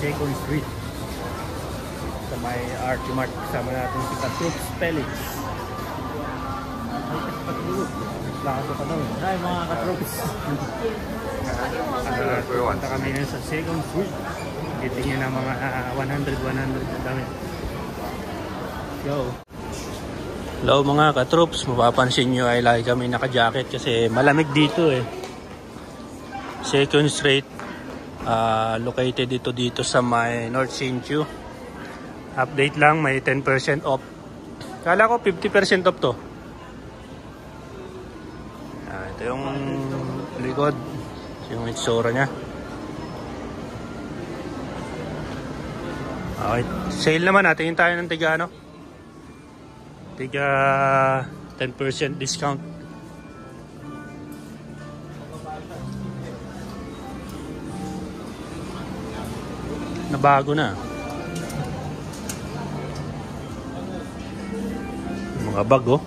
2nd Street sa may RT Mart. Kasama natin si Katroops Felix. Lakas pa daw. Hi mga Katroops. Punta kami ngayon sa 2nd Street. Titingin ng mga 100 na dami. Go! Hello mga Katroops, mapapansin nyo ay lagi kami naka-jacket kasi malamig dito eh. 2nd Street, located dito sa may North Sinchu. Update lang, may 10% off. Kala ko 50% off to. Ito yung likod, yung itsura nya. Okay, sale naman natin tayo ng tiga ano? Tiga 10% discount. Nabago na. Mga bag oh.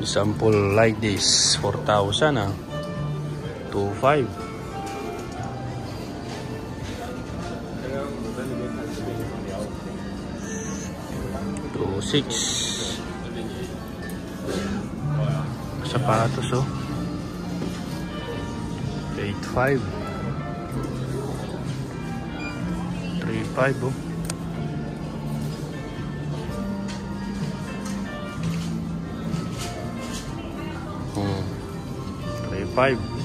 Sample like this 4,000 ah. 2,500. 2,600. Sapatos oh. 8,500. 3,500 oh. Hmm. 3,500.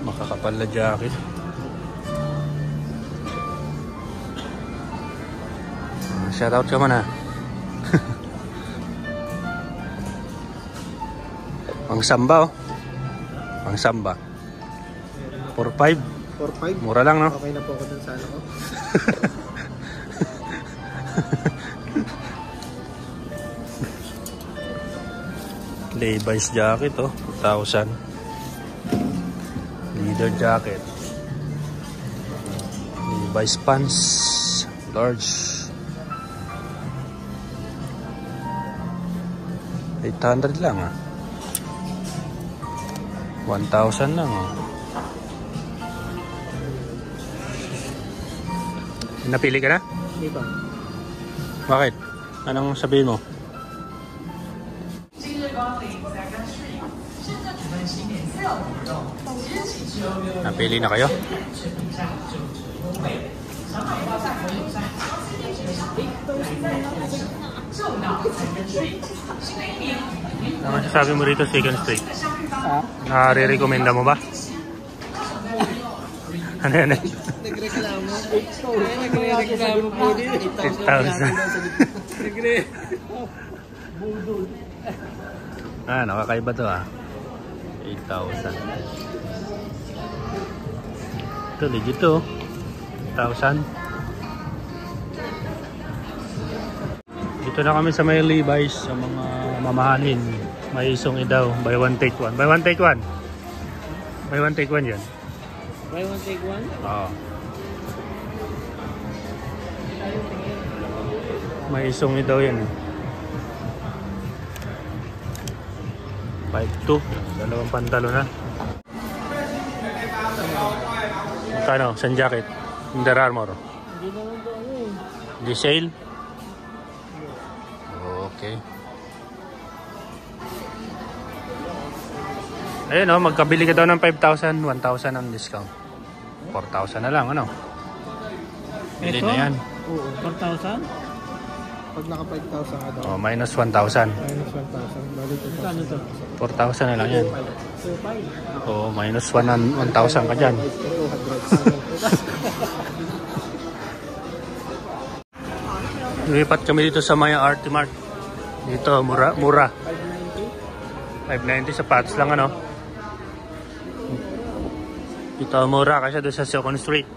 Makakapal na jacket. Shoutout ka man ha. Pangsamba oh. Pangsamba 4,500. 4,500? Mura lang no? Okay na po ako dun sa ano ko. Levi's jacket oh, 2,000. Leather jacket. Levi's pants large 800 lang ah. 1,000 lang oh. Napili ka na? Hindi ba? Bakit? Anong sabihin mo? Napili na kayo? Ano masasabi mo rito 2nd Street? Nare-recommenda mo ba? Ano yan? Nagreklamo. Nagreklamo po din. 8,000. Nakakaiba to ah. 8,000. Ito legit to. 8,000. Dito na kami sa may Levi's sa mga mamahalin. May isong idaw. Buy one take one. Buy one take one. Buy one take one yan. Buy one take one? Oo. May isong idaw yan. 5,200. Dalawang pantalo na. Magkano? San jacket? Under Armour? Hindi naman to ano eh. Hindi sale? Okay. Ayun o, magkabili ka daw ng 5,000, 1,000 ang discount. 4,000 na lang, ano? Bili na yan. Oo, 4,000? Pag naka 5,000 ka daw. Oh, minus 1,000. Minus 1,000. Balik ito. Ano to? 4,000 na lang yan. 4,500. Oo, minus 1,000 ka dyan. 200. Lumipat kami dito sa Maya RT Mart. Dito, mura. 590 sapatos lang, ano? Dito, mura kasi doon sa 2nd Street.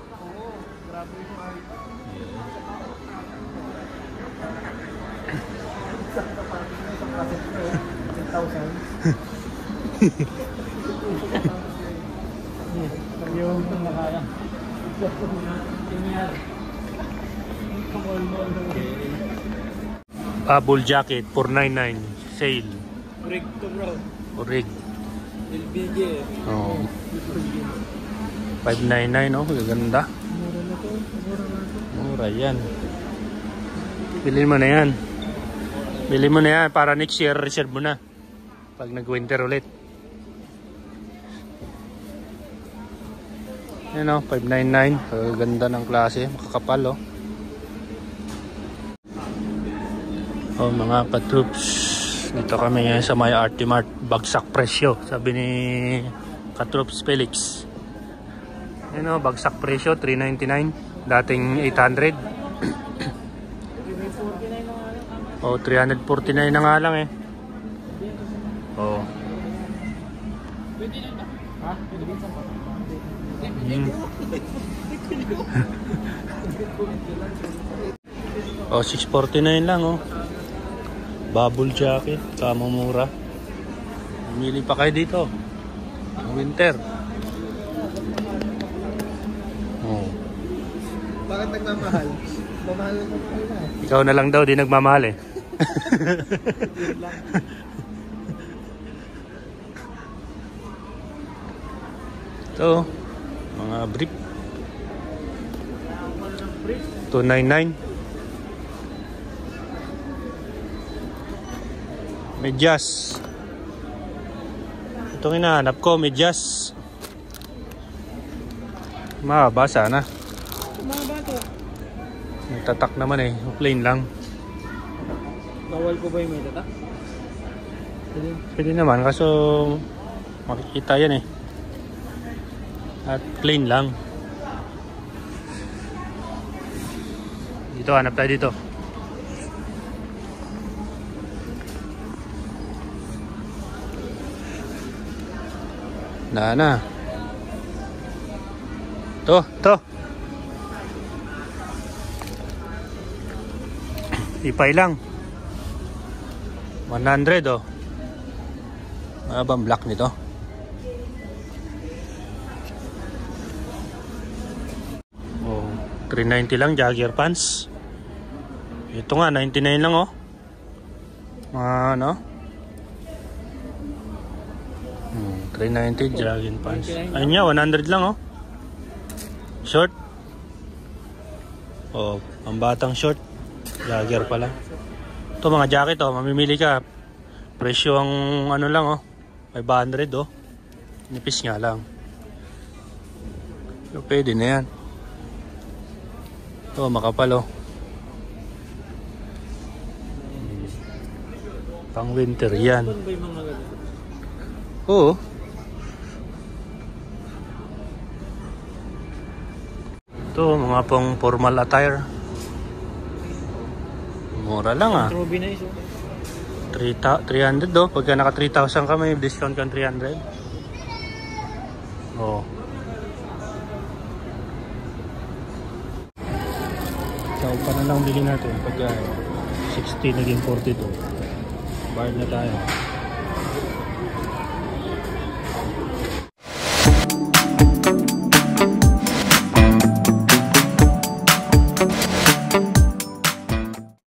Bubble jacket, 499. Sale. Rig to bro. Rig. LBG eh. Oh. 599, no? Ganda. Mura na to. Mura yan. Bilhin mo na yan. Bilhin mo na yan para next year reserve mo na. Pag nag-winter ulit. Yan o, 599. Ganda ng klase. Makakapal o. Oh, mga ka-troops. Dito kami ngayon sa may Artimart. Bagsak presyo. Sabi ni ka-troops Felix. Yan o, bagsak presyo. 399. Dating 800. Oh, 349 na nga lang eh. Oh. Ha? Pwede ba sa Oh, 649 lang oh. Bubble jacket, kamumura. Pumili pa kayo dito. Winter. Oh. Bakit nagmamahal? Mamahal na na. Ikaw na lang daw, di nagmamahal eh. Ito, mga brief. 299. Medyas. Itong hinahanap ko, medyas. Mahaba sana. Mahaba to. Nagtatak naman eh, plain lang. Bawal ko ba yung may tatak? Pwede naman, kaso makikita yan eh. At plain lang. Dito, hanap tayo dito. Na. To. Ipay lang. 100 oh. Mabang black nito. Oh, 390 lang jogger pants. Ito nga 99 lang oh. Ano? 390 jogging pants. Ayun nga 100 lang oh. Short. Oh, pambatang short. Jogger pala. Ito mga jacket oh, mamimili ka. Presyo ang ano lang oh. 500 oh. Nipis nga lang. So, pwede na yan. Ito makapal oh. Pang winter yan. Oo. Ito mga pang formal attire. Mura lang ah. Trobe na iso. 300 do. Pagka naka 3,000 ka may discount kang 300. Oh. So pa na lang bilhin natin. Pagka 60 naging 42. Bayad na tayo.